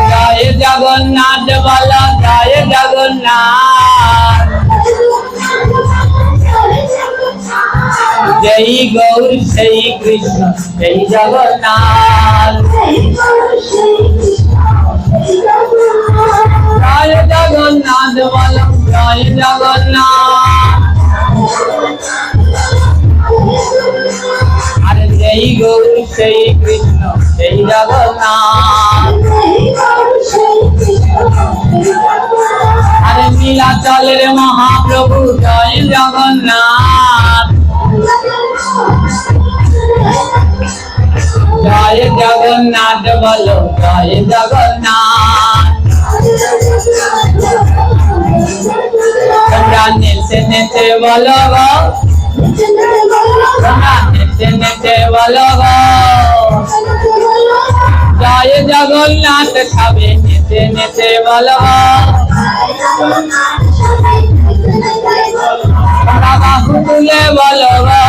জয় জগন্নাথ বল, জয় জগন্নাথ। जय गौर श्री कृष्ण जय जगन्नाथ। जय जगन्नाथ बोलो, जय जगन्नाथ। अरे जय गौर श्री कृष्ण जय जगन्नाथ। अरे नीलाचल रे महाप्रभु जय जगन्नाथ। जय जगन्नाथ बोलो, जय जगन्नाथ। नेचे नेचे बोलो गो, नेचे नेचे बोलो गो। जय जगन्नाथ सबे नेचे नेचे बोलो गो। बाहु तुले बोलो गो,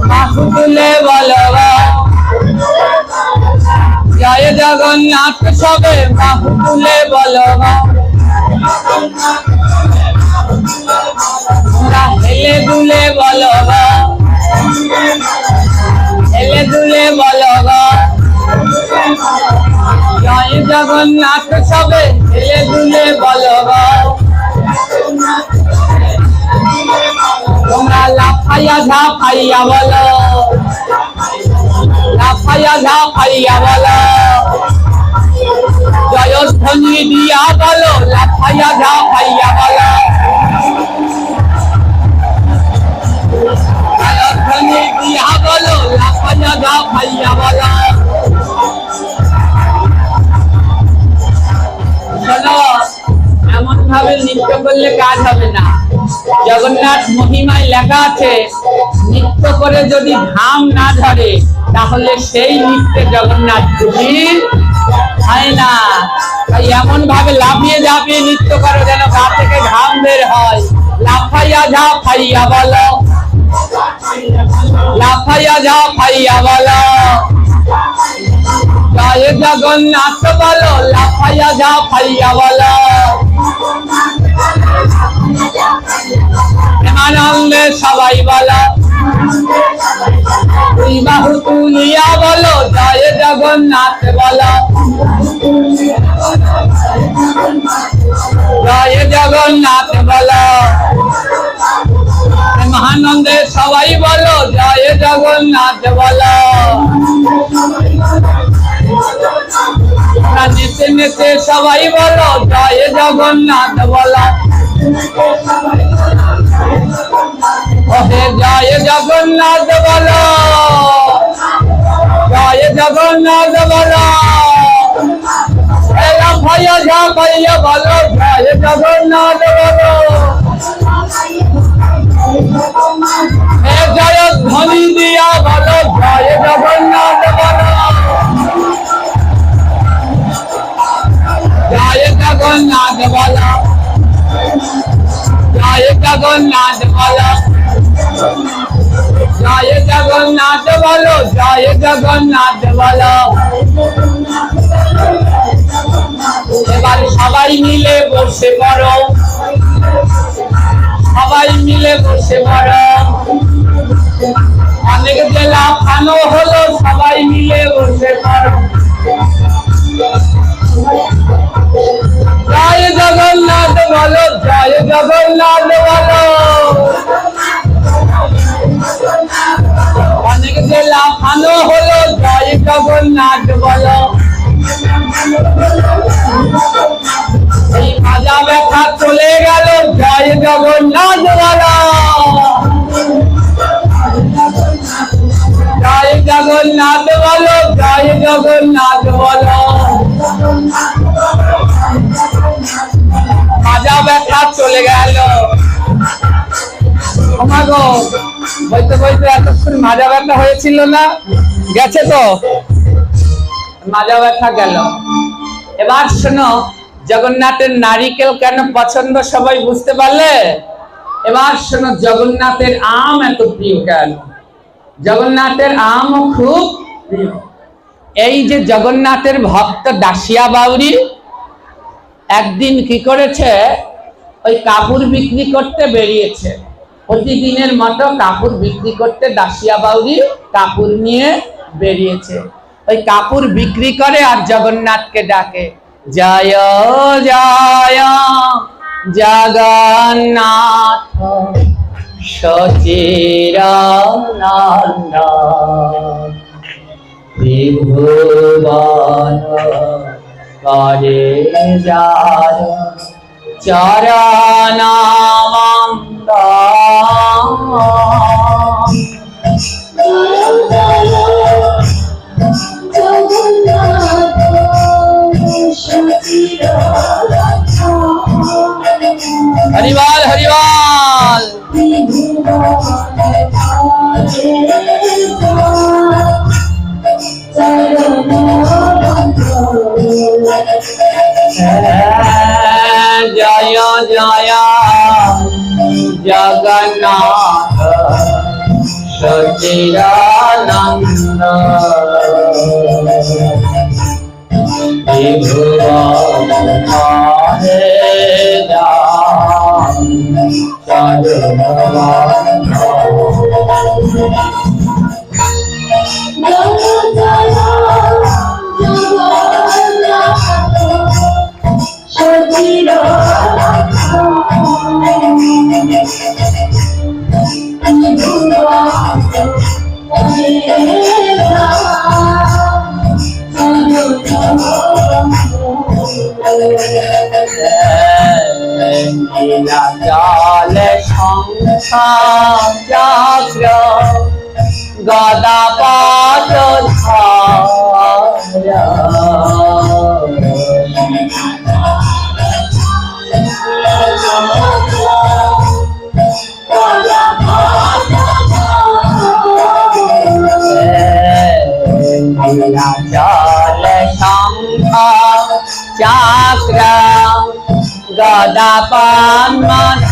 बाहु तुले बोलो गो। जय जगन्नाथ सबे बाहु तुले बोलो गो। हेले दुले बोलो गो, हेले दुले बोलो गो। जय जगन्नाथ सबे हेले दुले बोलो गो। তোমরা লাফাইয়া ঝাঁপাইয়া বলো, লাফাইয়া ঝাঁপাইয়া বলো। জয়ধ্বনি দিয়া বলো, লাফাইয়া ঝাঁপাইয়া বলো। জয়ধ্বনি দিয়া বলো, লাফাইয়া ঝাঁপাইয়া বলো। শোনো, এমন ভাবে নৃত্য করলে কাজ হবে না। জগন্নাথ মহিমায় লেখা আছে, নৃত্য করে যদি ঘাম না ধরে তাহলে সেই নৃত্যে জগন্নাথ খুশি হয় না। তাই এমন ভাবে লাফিয়ে ঝাঁপিয়ে নৃত্য করো যেন গা থেকে ঘাম বের হয়। লাফাইয়া ঝাঁপাইয়া বলো, লাফাইয়া ঝাঁপাইয়া বলো। জয় জগন্নাথ বলো, লাফাইয়া ঝাঁপাইয়া বলো। আনন্দে সবাই বলো, দুই বাহু তুলিয়া বলো, জয় জগন্নাথ বলো। জয় জগন্নাথ বলো। মহানন্দে সবাই বলো, জয় জগন্নাথ বলো। নেচে নেচে সবাই বলো, জয় জগন্নাথ বলো। জয় জগন্নাথ বলো, জয় জগন্নাথ বলো। লাফাইয়া ঝাঁপাইয়া বলো, জয় জগন্নাথ বলো। জয় ধ্বনি দিয়া বলো, জয় জগন্নাথ বলো। জয় জগন্নাথ বলো, জয় জগন্নাথ বলো। জয় জগন্নাথ বলো, জয় জগন্নাথ বলো। এবার সবাই মিলে বসে পড়ো, সবাই মিলে বসে পড়ো। অনেক যে লাফানো হলো, সবাই মিলে বসে পড়ো। জয় জগন্নাথ বলো, জয় জগন্নাথ বলো। অনেক যে লাফানো হলো, জয় জগন্নাথ বলো। এই মাজা ব্যথা চলে গেল, জয় জগন্নাথ বলো। জয় জগন্নাথ বলো, জয় জগন্নাথ বলো। মাজা ব্যথা চলে গেল। গো বইতে বইতে এতক্ষণ মাজা ব্যথা হয়েছিল না, গেছে তো? মাজা ব্যথা গেল। এবার শোনো, জগন্নাথের নারিকেল কেন পছন্দ সবাই বুঝতে পারলে? এবার শোনো, জগন্নাথের আম এত প্রিয় কেন? জগন্নাথের আম খুব প্রিয়। এই যে জগন্নাথের ভক্ত দাসিয়া বাউরি একদিন কি করেছে, ওই কাপড় বিক্রি করতে বেরিয়েছে। প্রতিদিনের মতো কাপড় বিক্রি করতে দাসিয়া বাউরি কাপড় নিয়ে বেরিয়েছে। ওই কাপড় বিক্রি করে আর জগন্নাথকে ডাকে, জয় জয় জগন্নাথ সচিদানন্দ ত্রিভুবন করে যার চরণামন্দ। হরিবল হরিবল। জয় জয় জগন্নাথ সচিদানন্দ ত্রিভুবন করে যার চরণামন্দ। নীলাচলে শঙ্খ চক্র গদা পদ্মধারা নীলাচলে শঙ্খ চক্র গদা পদ্মধারা।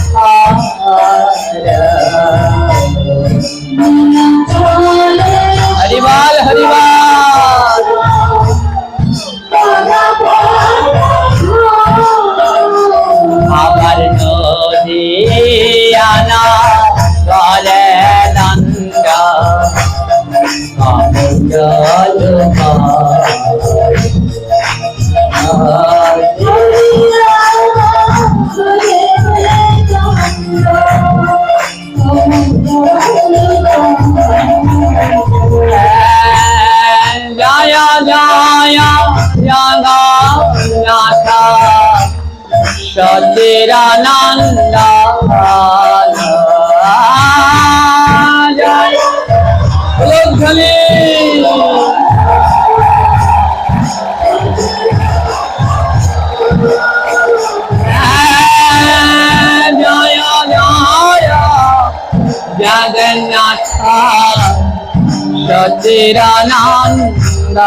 হরিবল হরিবল। আবার নদী আনা গলে নন্দ জল জয় জয় জগন্নাথ সচিদানন্দ জয় উলুধ্বনি। জয় জয় জগন্নাথ সচিদানন্দ।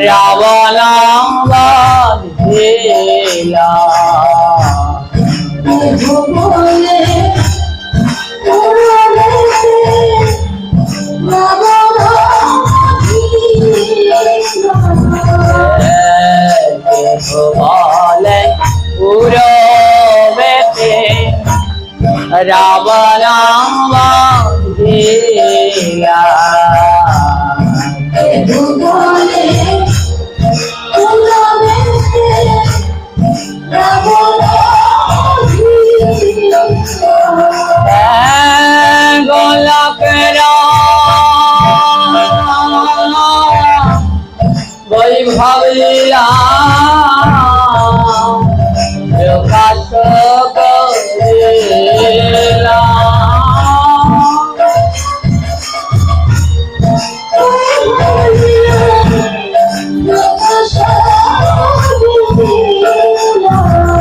রাবণ বাঁধিলা বলে উড়বেতে রাবণ বাঁধিলা গোলকেরা বৈভবিয়া প্রকাশ করিলা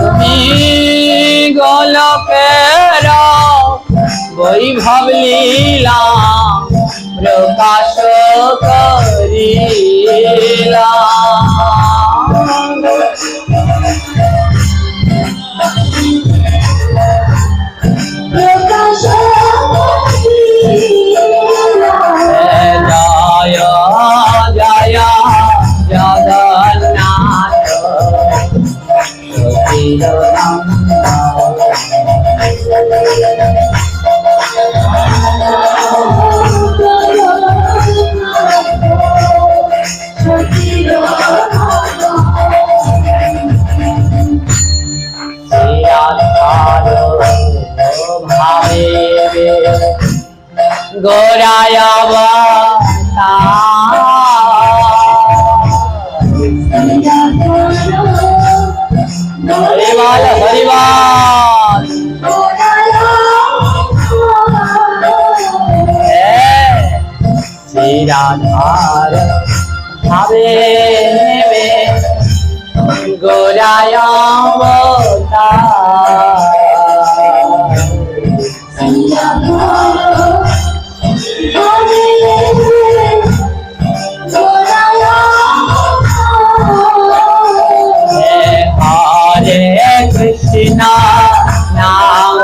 তুমি গোলকে বৈভব লীলা প্রকাশ করিলা। জয় জয় জগন্নাথ গোরায় হরিবল হরিবল শ্রী রাধার ভাবে নেবে গোরায় কৃষ্ণ নাম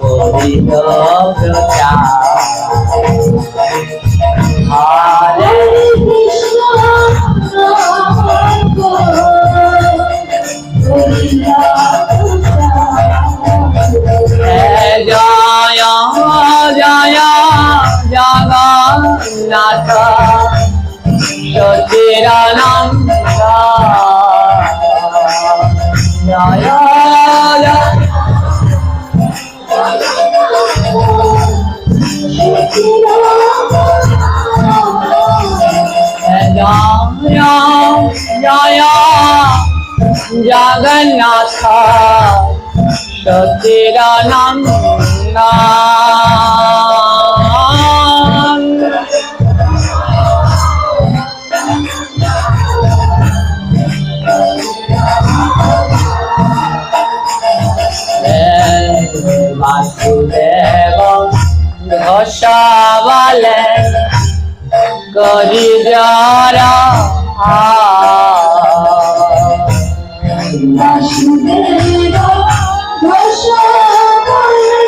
গোবিন্দ হরে কৃষ্ণ জয় জয় জগন্নাথ সচিদানন্দ জয় জয় জগন্নাথ সচিদানন্দ বাসুদেব ঘোষাবলে করি যারা বাসুদেব ঘোষাবলে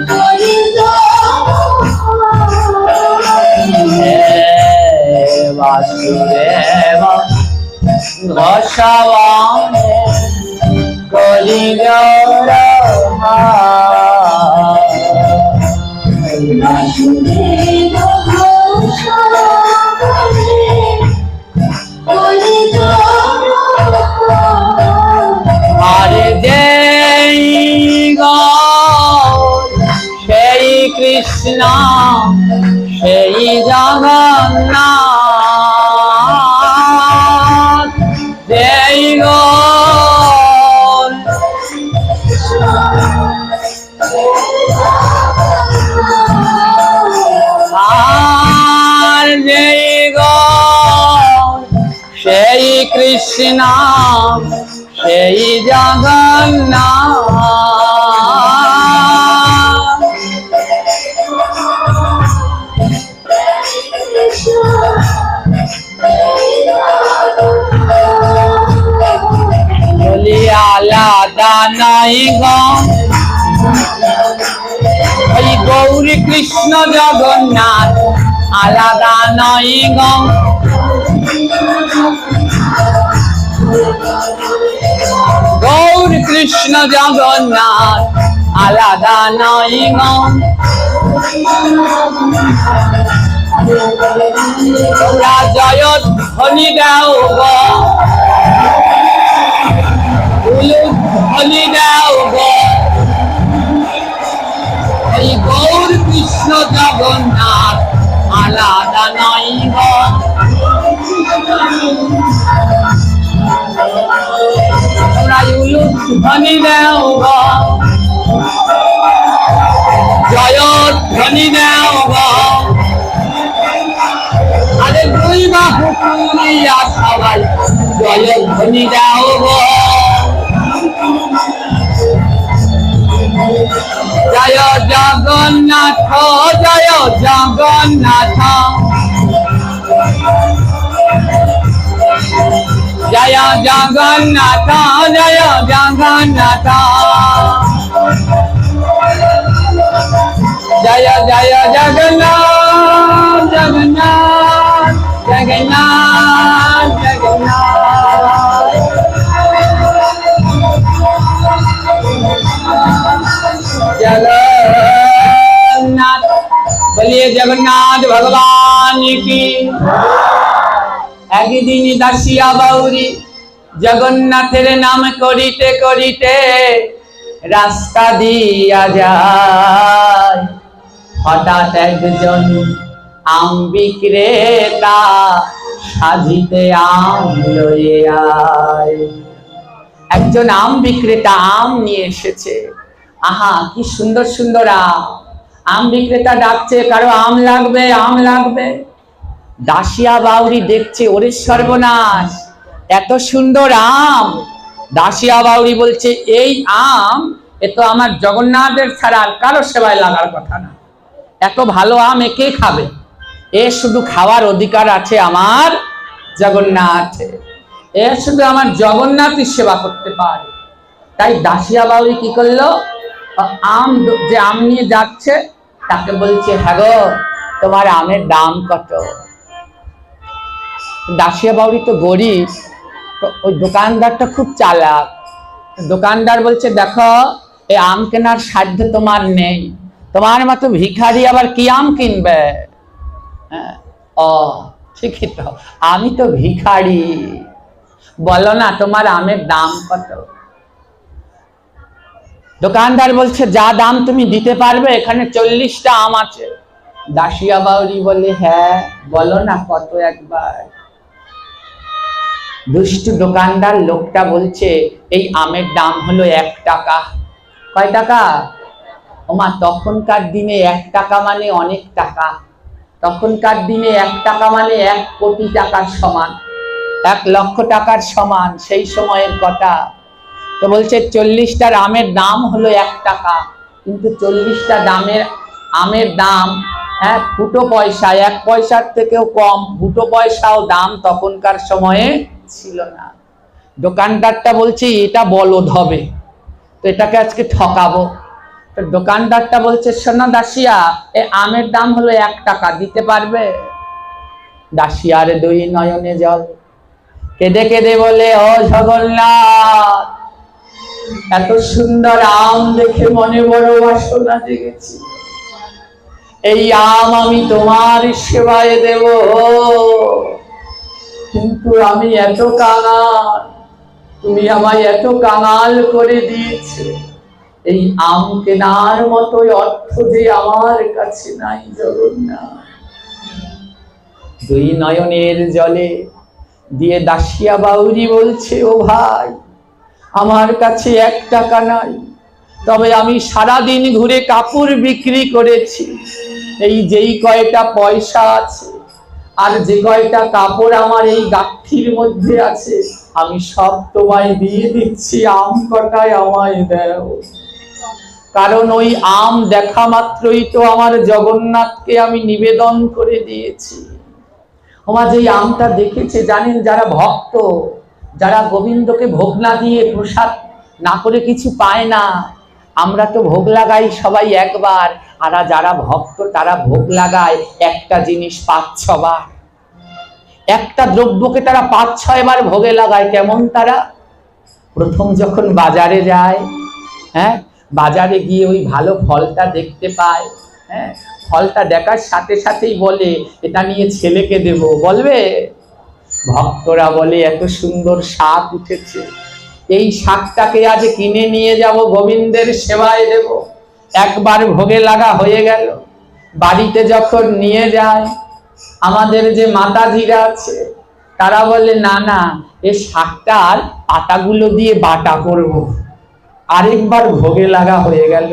করি বাসুদেব ঘোষাবলে করি যারা বাসুদেব ঘোষাবলে করি আরে দেই সেই কৃষ্ণ সেই জগন্নাথ দেই আর যেই সেই কৃষ্ণ সেই জগন্নাথ বলি আলাদা নাই গো ওই গৌরী কৃষ্ণ জগন্নাথ আলাদা নাই গো গৌর কৃষ্ণ জগন্নাথ আলাদা নাই গো তোমরা জয় ধ্বনি দাও গো ধ্বনি দাও গো এই গৌর কৃষ্ণ জগন্নাথ আলাদা নাই গো তোমরা ধ্বনি দাও গো জয় ধ্বনি দাও গো আরে দুই বাহু তুলিয়া সবাই জয় ধ্বনি দাও গো জয় জগন্নাথ জয় জগন্নাথ জয় জগন্নাথ জয় জগন্নাথ জয় জয় জগন্নাথ জগন্নাথ জগন্নাথ জগন্নাথ जगन्नाथ बोलिए जगन्नाथ भगवान की। एक दिन दासिया बाउरी जगन्नाथेर नाम करिते करिते रास्ता दिया जाए हठाৎ एकजन आम बिक्रेता साजिते आम लये आय। একজন আম বিক্রেতা আম নিয়ে এসেছে। আহা কি সুন্দর সুন্দর আম বিক্রেতা ডাকছে কারো আম লাগবে আম লাগবে। দাসিয়া বাউরি দেখছে ওরে সর্বনাশ এত সুন্দর আম। দাসিয়া বাউরি বলছে এই আম এ তো আমার জগন্নাথের ছাড়া আর কারো সেবায় লাগার কথা না। এত ভালো আম এ কে খাবে? এ শুধু খাওয়ার অধিকার আছে আমার জগন্নাথের। এ শুধু আমার জগন্নাথই সেবা করতে পারে। তাই দাসিয়া বাউরি কি করলো আম যে আম নিয়ে যাচ্ছে তাকে বলছে হ্যাঁ গো তোমার আমের দাম কত? দাসিয়া বাউরি তো গরিব, তো ওই দোকানদারটা খুব চালাক। দোকানদার বলছে দেখো এই আম কেনার সাধ্য তোমার নেই, তোমার মতো ভিখারি আবার কি আম কিনবে? হ্যাঁ ও ঠিকই তো, আমি তো ভিখারি, বলো না তোমার আমের দাম কত? দোকানদার বলছে যা দাম তুমি দিতে পারবে, এখানে 40টা আম আছে। দাসিয়া বাউরি বলে হ্যাঁ বলো না কত একবার। দুষ্টু দোকানদার লোকটা বলছে এই আমের দাম হলো 1 টাকা। কয় টাকা? ওমা তখনকার দিনে 1 টাকা মানে অনেক টাকা। তখনকার দিনে 1 টাকা মানে 1 কোটি টাকার সমান, 1 লক্ষ টাকার সমান সেই সময়ের কথা। তো বলছে 40টার আমের দাম হলো 1 টাকা, কিন্তু 40টা আমের দাম হ্যাঁ ফুটো পয়সা, 1 পয়সার থেকেও কম ফুটো পয়সাও দাম তখনকার সময়ে ছিল না। দোকানদারটা বলছে এটা বলদ হবে, তো এটাকে আজকে ঠকাবো। তো দোকানদারটা বলছে শোনো দাসিয়া এই আমের দাম হলো 1 টাকা, দিতে পারবে? দাসিয়ার 2 নয়নে জল, কেঁদে কেঁদে বলে ও জগন্নাথ এত সুন্দর আম দেখে মনে বড় বাসনা জেগেছে, এই আম আমি তোমার সেবায় দেব, কিন্তু আমি এত কাঙাল, তুমি আমায় এত কাঙাল করে দিয়েছো, এই আম কেনার মতো অর্থ যে আমার কাছে নাই জগন্নাথ। 2 নয়নের জলে দিয়ে দাসিয়া বাউরি বলছে ও ভাই আমার কাছে 1 টাকা নাই, তবে আমি সারা দিন ঘুরে কাপড় বিক্রি করেছি, এই যেই কয়টা পয়সা আছে আর যে কয়টা কাপড় আমার এই গাঁঠির মধ্যে আছে আমি সব তোমায় দিয়ে দিচ্ছি, আম কটায় আমায় দাও। কারণ ওই আম দেখা মাত্রই তো আমার জগন্নাথকে আমি নিবেদন করে দিয়েছি। ওমা যে আমটা দেখেছে জানেন যারা ভক্ত, যারা গোবিন্দকে ভোগ না দিয়ে প্রসাদ না করে কিছু পায় না। আমরা তো ভোগ লাগাই সবাই একবার, আর যারা ভক্ত তারা ভোগ লাগায় একটা জিনিস 5-6 বার, একটা দ্রব্যকে তারা 5-6 বার ভোগে লাগায়। কেমন তারা? প্রথম যখন বাজারে যায়, হ্যাঁ বাজারে গিয়ে ওই ভালো ফলটা দেখতে পায়, হ্যাঁ ফলটা দেখার সাথে সাথেই বলে এটা নিয়ে ছেলেকে দেব, বলবে? ভক্তরা বলে এত সুন্দর শাক উঠেছে, এই শাকটাকে আজ কিনে নিয়ে যাব গোবিন্দের সেবায় দেব। একবার ভোগে লাগা হয়ে গেল। বাড়িতে যখন নিয়ে যায় আমাদের যে মাতাজিরা আছে তারা বলে না না এই শাকটার পাতাগুলো দিয়ে বাটা করব। আরেকবার ভোগে লাগা হয়ে গেল।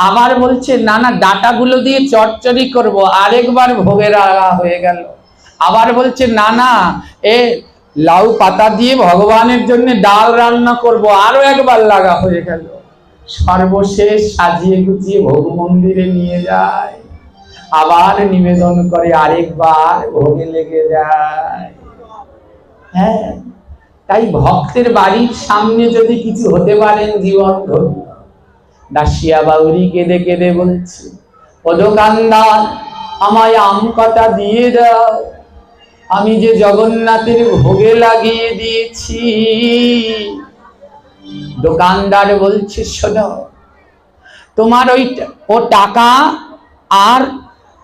আবার বলছে না না ডাঁটাগুলো দিয়ে চচ্চড়ি করব, আরেকবার ভোগে লাগা হয়ে গেল। আবার বলছে না না এ লাউ পাতা দিয়ে ভগবানের জন্য ডাল রান্না করব, আরো একবার লাগা হয়ে গেল। সর্বশেষ সাজিয়ে গুছিয়ে ভোগ মন্দিরে নিয়ে যায়, আবার নিবেদন করে, আরেকবার ভোগে লেগে যায়। হ্যাঁ, তাই ভক্তের বাড়ির সামনে যদি কিছু হতে পারেন জীবন ধন্য। দাসিয়া বাউরি কেঁদে কেঁদে বলছে, ও দোকানদার, আমায় আম কটা দিয়ে দাও, আমি যে জগন্নাথের ভোগে লাগিয়ে দিয়েছি। দোকানদার বলছে, শোনো, তোমার ও টাকা আর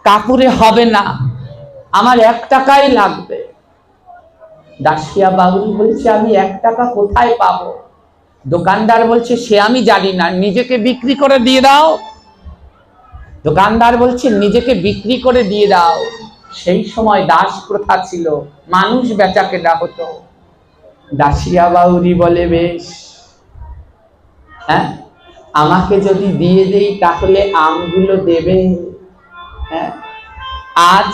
কাপড়ে হবে না, আমার 1 টাকাই লাগবে। দাসিয়া বাউরি বলছে, আমি 1 টাকা কোথায় পাবো? দোকানদার বলছে, সে আমি জানি না, নিজেকে বিক্রি করে দিয়ে দাও। দোকানদার বলছে, নিজেকে বিক্রি করে দিয়ে দাও। সেই সময় দাস প্রথা ছিল, মানুষ বেচা কেনা হতো। দাসিয়া বাউরি বলে, বেশ, হ্যাঁ, আমাকে যদি দিয়ে দেই তাহলে আমগুলো দেবে। হ্যাঁ, আজ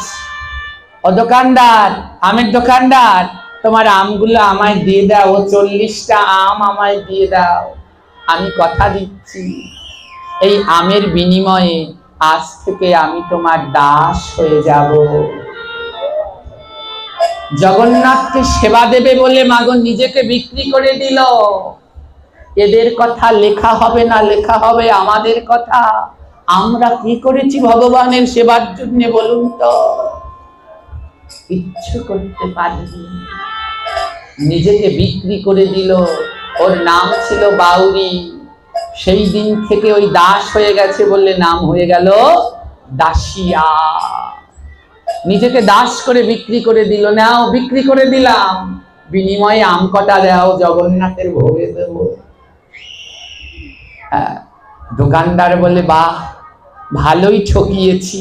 ও দোকানদার, আমের দোকানদার, তোমার আমগুলো আমায় দিয়ে দাও, 40টা আম আমায় দিয়ে দাও। আমি কথা দিচ্ছি, এই আমের বিনিময়ে আজ থেকে আমি তোমার দাস হয়ে যাব। জগন্নাথকে সেবা দেবে বলে মাগো নিজেকে বিক্রি করে দিল। এদের কথা লেখা হবে না, লেখা হবে আমাদের কথা। আমরা কি করেছি ভগবানের সেবার জন্য বলুন তো? কিচ্ছু করতে পারিনি, নিজেকে বিক্রি করে দিল। ওর নাম ছিল বাউরি। সেই দিন থেকে ওই দাস হয়ে গেছে বললে নাম হয়ে গেল দাসিয়া। নিজেকে দাস করে বিক্রি করে দিল। নাও, বিক্রি করে দিলাম, বিনিময়ে আম কটা দাও, জগন্নাথের ভোগে দেব। দোকানদার বলে, বাহ, ভালোই ঠকিয়েছি।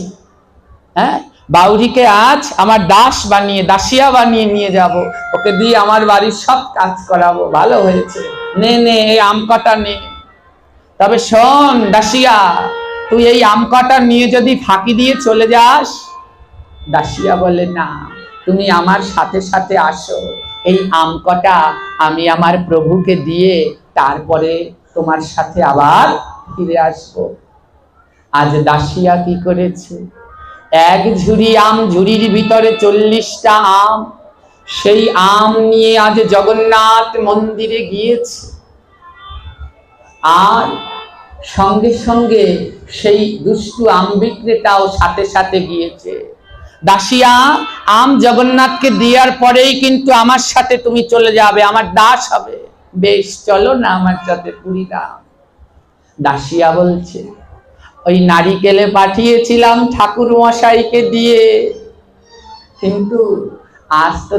হ্যাঁ, বাউরিকে আজ আমার দাস বানিয়ে, দাসিয়া বানিয়ে নিয়ে যাব, ওকে দিয়ে আমার বাড়ির সব কাজ করাবো। ভালো হয়েছে, নে নে, এই আম কটা নে। তবে শোন দাসিয়া, তুই এই আম কটা নিয়ে যদি ফাঁকি দিয়ে চলে যাস। দাসিয়া বলে, না, তুমি আমার সাথে সাথে আসো, এই আম কটা আমি আমার প্রভুকে দিয়ে তারপরে তোমার সাথে আবার ফিরে আসবো। আজ দাসিয়া কি করেছে? 1 ঝুড়ি আম, ঝুড়ির ভিতরে 40টা আম, সেই আম নিয়ে আজ জগন্নাথ মন্দিরে গিয়েছে। আর সঙ্গে সঙ্গে সেই দুষ্টু আম বিক্রেতাও সাথে সাথে গিয়েছে। দাসিয়া, আম জগন্নাথকে দেওয়ার পরেই কিন্তু আমার সাথে তুমি চলে যাবে, আমার দাস হবে। বেশ, চলো না আমার সাথে পুরীধাম। দাসিয়া বলছে, ওই নারিকেলে পাঠিয়েছিলাম ঠাকুর মশাইকে দিয়ে, কিন্তু আজ তো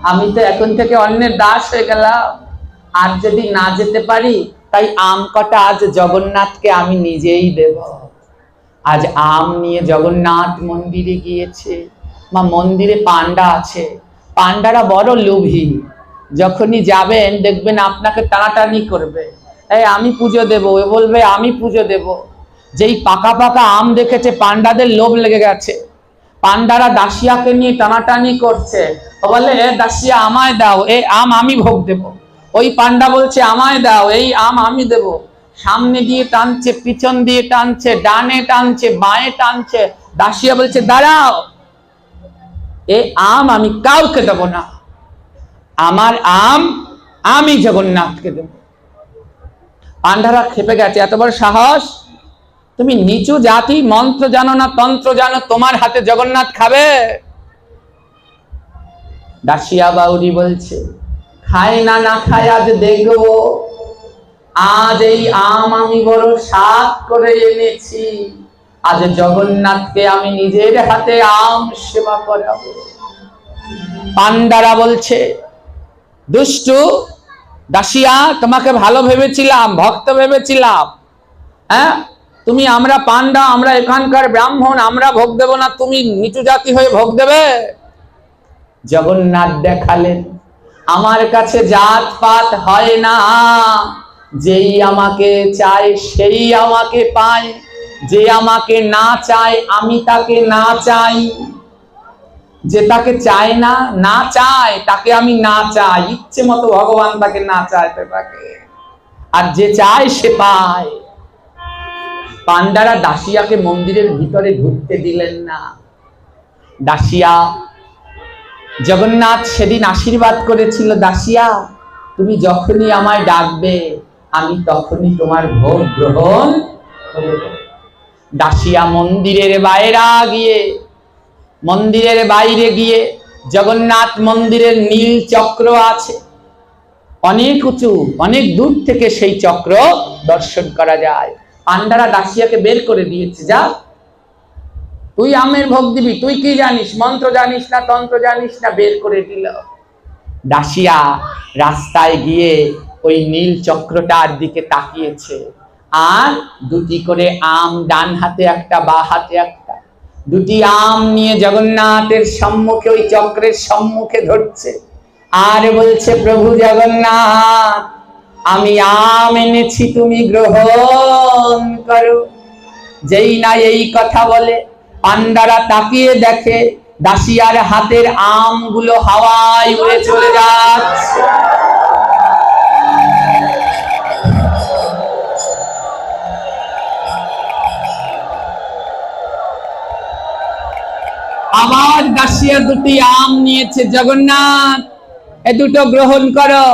আমি তো এখন থেকে অন্যের দাস হয়ে গেলাম। আজ যদি না যেতে পারি, তাই আম কটা আজ জগন্নাথকে আমি নিজেই দেব। আজ আম নিয়ে জগন্নাথ মন্দিরে গিয়েছে। মা, মন্দিরে পান্ডা আছে, পান্ডারা বড় লোভী। যখনই যাবেন দেখবেন আপনাকে টানাটানি করবে, এই আমি পুজো দেব, এ বলবে আমি পুজো দেব। যেই পাকা পাকা আম দেখেছে, পান্ডাদের লোভ লেগে গেছে। পান্ডারা দাসিয়াকে নিয়ে টানাটানি করছে। ও বলে, এ দাসিয়া আমায় দাও, এই আম আমি ভোগ দেব। ওই পান্ডা বলছে, আমায় দাও, এই আম আমি দেব। সামনে দিয়ে টানছে, পিছন দিয়ে টানছে, ডানে টানছে, বাঁয়ে টানছে। দাসিয়া বলছে, দাঁড়াও, এই আম আমি কাউকে দেব না, আমার আম আমি জগন্নাথকে দেব। পান্ডারা খেপে গেছে, এত বড় সাহস! তুমি নিচু জাতি, মন্ত্র জানো না, তন্ত্র জানো, তোমার হাতে জগন্নাথ খাবে? দাসিয়া বাউরি বলছে, খায় না না খায়, আজ দেখবো। আজ এই আম আমি বড় স্বাদ করে এনেছি, আজ জগন্নাথকে আমি নিজের হাতে আম সেবা করাবো। পান্ডারা বলছে, দুষ্টু দাসিয়া, তোমাকে ভালো ভেবেছিলাম, ভক্ত ভেবেছিলাম। হ্যাঁ, তুমি, আমরা পান্ডা, আমরা এখানকার ব্রাহ্মণ, আমরা ভোগ দেব না, তুমি নিচু জাতি হয়ে ভোগ দেবে? জগন্নাথ দেখালেন, আমার কাছে জাত পাত হয় না, যেই আমাকে চায় সেই আমাকে পায়, যে আমাকে না চায় আমি তাকে না চাই। যে তাকে চায় না, না চায়, তাকে আমি না চাই। ইচ্ছে মতো ভগবান তাকে না চায়, তাকে, আর যে চায় সে পায়। পান্ডারা দাসিয়াকে মন্দিরের ভিতরে ঢুকতে দিলেন না। দাসিয়া, জগন্নাথ সেদিন আশীর্বাদ করেছিল, দাসিয়া তুমি যখনই আমায় ডাকবে আমি তখনই তোমার ভোগ গ্রহণ করব। দাসিয়া মন্দিরের বাইরে গিয়ে জগন্নাথ মন্দিরের নীল চক্র আছে, অনেক উঁচু, অনেক দূর থেকে সেই চক্র দর্শন করা যায়। পান্ডারা দাসিয়াকে বের করে দিয়েছে, যা তুই আমের ভোগ দিবি, তুই কি জানিস, মন্ত্র জানিস না, তন্ত্র জানিস না, বের করে দিল। দাসিয়া রাস্তায় গিয়ে ওই নীল চক্রটার দিকে তাকিয়েছে, আর দুটি করে আম, ডান হাতে একটা বা হাতে একটা, দুটি আম নিয়ে জগন্নাথের সম্মুখে, ওই চক্রের সম্মুখে ধরছে আর বলছে, প্রভু জগন্নাথ আমি আম এনেছি, তুমি গ্রহণ করো। যেই না এই কথা বলে পান্ডারা তাকিয়ে দেখে দাসিয়ার হাতের আমগুলো হাওয়ায় উড়ে চলে যাচ্ছে। আবার দাসিয়া দুটি আম নিয়েছে, জগন্নাথ এ দুটো গ্রহণ করো।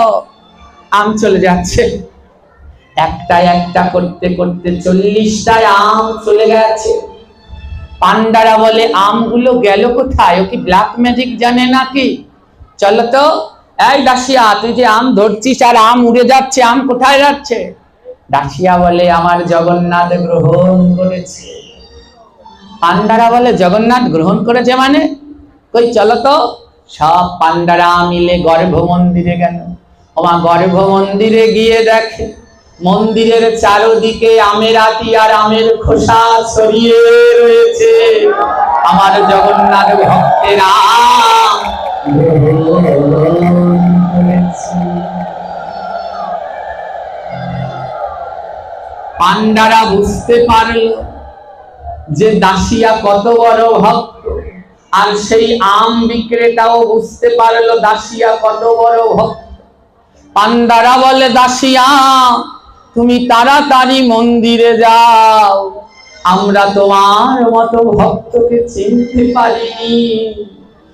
আম চলে যাচ্ছে, একটা একটা করতে করতে 40টায় আম চলে গেছে। পান্ডারা বলে, আমগুলো গেল কোথায়? ও কি ব্ল্যাক ম্যাজিক জানে নাকি? চলো তো, এই দাসিয়া তুই যে আম ধরছিস আর আম উড়ে যাচ্ছে, আম কোথায় যাচ্ছে? দাসিয়া বলে, আমার জগন্নাথ গ্রহণ করেছে। পান্ডারা বলে, জগন্নাথ গ্রহণ করেছে মানে? কই চলো তো। সব পান্ডারা মিলে গর্ভ মন্দিরে গেল। ওমা গর্ভ মন্দিরে গিয়ে দেখে মন্দিরের চারদিকে আমের আটি আর আমের খোসা ছড়িয়ে রয়েছে। আমার জগন্নাথ ভক্তেরা পান্ডারা বুঝতে পারল যে দাসিয়া কত বড় ভক্ত, আর সেই আম বিক্রেতাও বুঝতে পারলো দাসিয়া কত বড় ভক্ত। পান্ডারা বলে, দাসিয়া তুমি তাড়াতাড়ি মন্দিরে যাও, আমরা তোমার মতো ভক্তকে চিনতে পারিনি।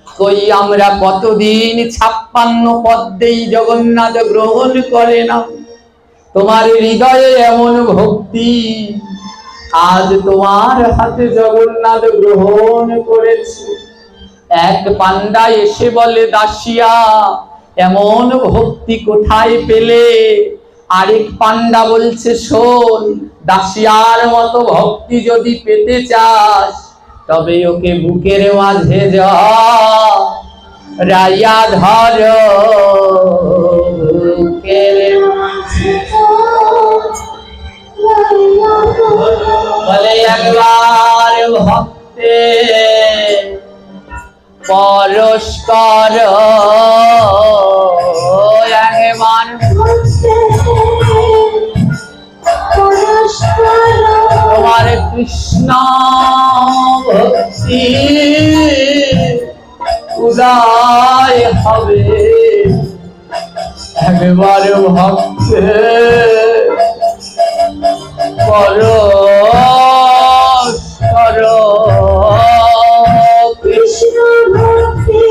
কই আমরা কতদিন 56 পদ্মেই জগন্নাথ গ্রহণ করে না, তোমার হৃদয়ে এমন ভক্তি, আজ তোমার হাতে জগন্নাথ গ্রহণ করেছে। এক পান্ডা এসে বলে, দাসিয়া এমন ভক্তি কোথায় পেলে? আরেক পান্ডা বলছে, শোন, দাসিয়ার মতো ভক্তি যদি পেতে চাস তবে ওকে বুকের মাঝে রাইয়া ধর, বুকের মাঝে বলে একবার ভক্তে পরস্পর, একবার তোমার কৃষ্ণ ভক্তি উদয় হবে। একবার ভক্তে পরস্পর কৃষ্ণ ভক্তি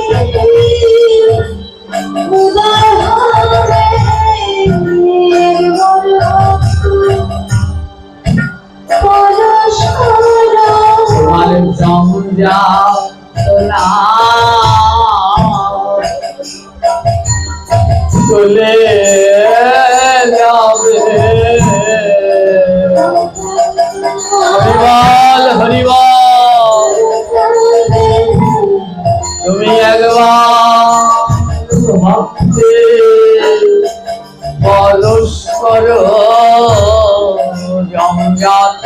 উদয় হবে। তোমার জমজা চলে যাবে। হরিবল হরিবল, তুমি একবার ভক্তে পরস্পর জমজাত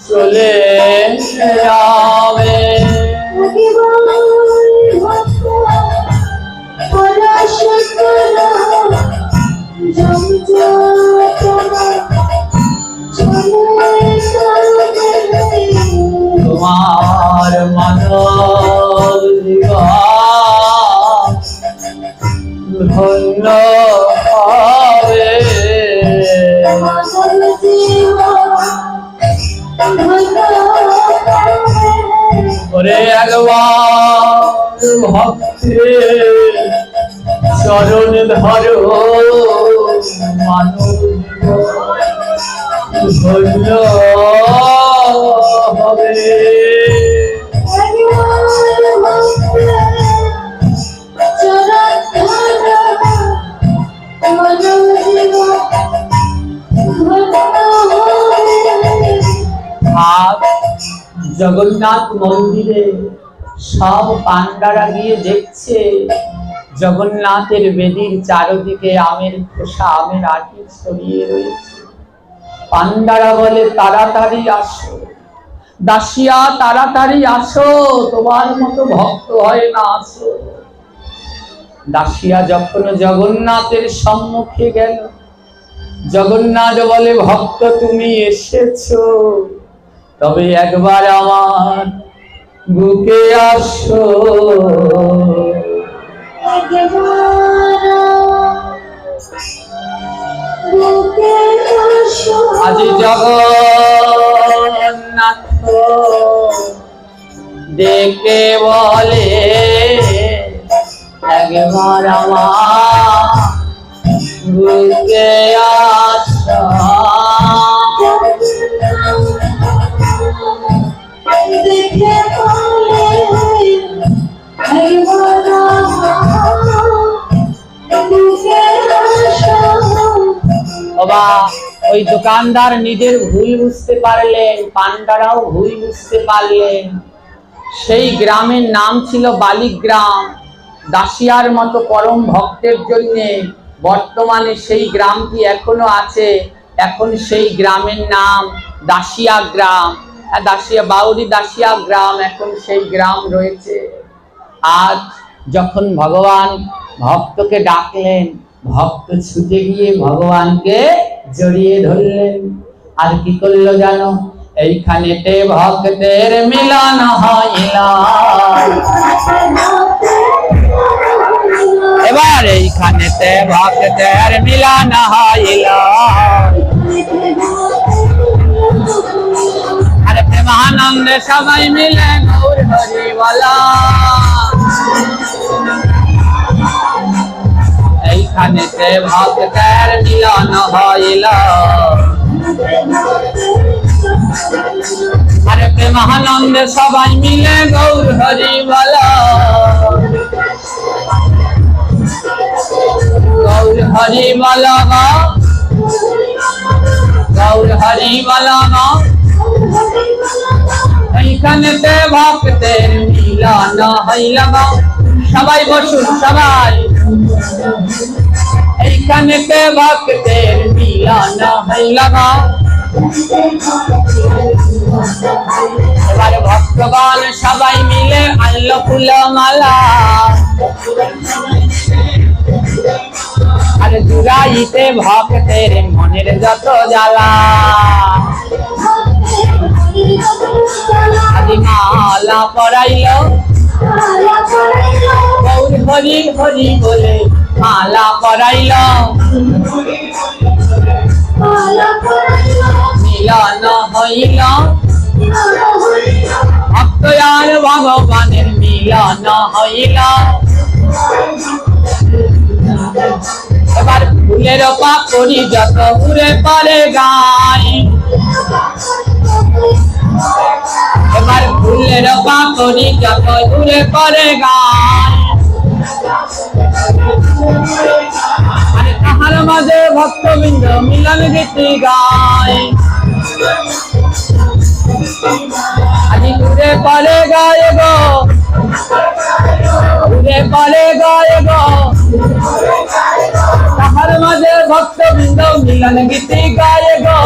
চলে যাবে। তোমার মানব ধন্য হবে। ওরে একবার ভক্তের চরণ ধরো মানব ধন্য হবে। আর জগন্নাথ মন্দিরে সব পান্ডারা গিয়ে দেখছে জগন্নাথের বেদির চারদিকে আমের খোসা, আমের আটি ছড়িয়ে রয়েছে। পান্ডারা বলে তাড়াতাড়ি আসো দাসিয়া, তাড়াতাড়ি আসো, তোমার মতো ভক্ত হয় না, আসো। দাসিয়া যখন জগন্নাথের সম্মুখে গেল, জগন্নাথ বলে ভক্ত তুমি এসেছো, তবে একবার আমার বুকে আসো। আজি জগন্নাথ ডেকে বলে একবার আমার বুকে আসো। বাবা ওই দোকানদার নিজের ভুল বুঝতে পারলেন, পান্ডারাও ভুল বুঝতে পারলেন। সেই গ্রামের নাম ছিল বালিগ্রাম। দাসিয়ার মতো পরম ভক্তের জন্য বর্তমানে সেই গ্রামটি এখনো আছে। এখন সেই গ্রামের নাম দাসিয়া গ্রাম, দাসিয়া বাউরি দাসিয়া গ্রাম, এখন সেই গ্রাম রয়েছে। আজ যখন ভগবান ভক্তকে ডাকলেন, ভক্ত ছুটে গিয়ে ভগবানকে জড়িয়ে ধরলেন। আর কি করলো জানো? এইখানেতে ভক্তের মিলন হইল। এবার এইখানেতে ভক্তের মিলন হইল। আর প্রেমানন্দে সবাই মিলে গৌর হরি বলা। এইখানেতে ভক্তের মিলন হইল। আরে প্রেমানন্দে সবাই মিলে গৌর হরি বলা। গৌর হরি বলা, গৌর হরি বলা। এইখানেতে ভক্তের মিলন হইল। সবাই বসুন, সবাই। এইখানেতে ভক্তের মিলন হইল। এবার ভক্তগণ সবাই মিলে আনলো ফুল মালা। আর জুড়াইতে ভক্তের মনের যত জ্বালা। আদি মালা পরাইল, গৌর হরি হরি বলে মালা পরাইল। মিলন হইল ভক্ত আর ভগবানের মিলন হইল। এবার ফুলের পাপড়ি যত ঘুরে পড়ে গায়। এবার ফুলের পাপড়ি যত ঘুরে পড়ে গায়। আরে তাহার মাঝে ভক্তবৃন্দ মিলন গীতি গায়। আজি ঘুরে পড়ে গায় গো, ঘুরে পড়ে গায় গো। তাহার মাঝে ভক্তবৃন্দ মিলন গীতি গায় গো।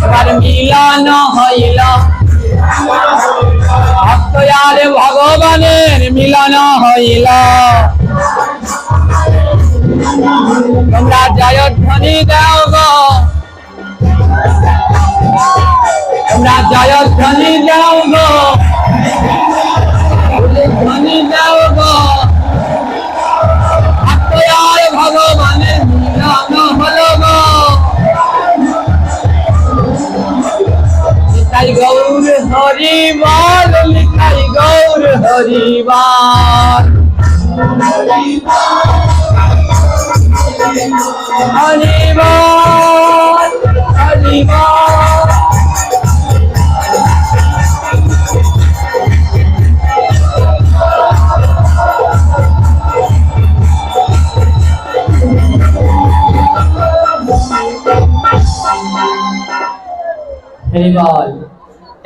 এবার মিলন হইল ভক্ত আর ভগবানের মিলন হইল। তোমরা জয় ধ্বনি দাও গো, তোমরা জয় ধ্বনি দাও গো, ধ্বনি দাও গো। ভক্ত আর ভগবানের মিলন হলো গো। বল নিতাই গৌর হরি বল হরি বল হরি বল। হরি বল।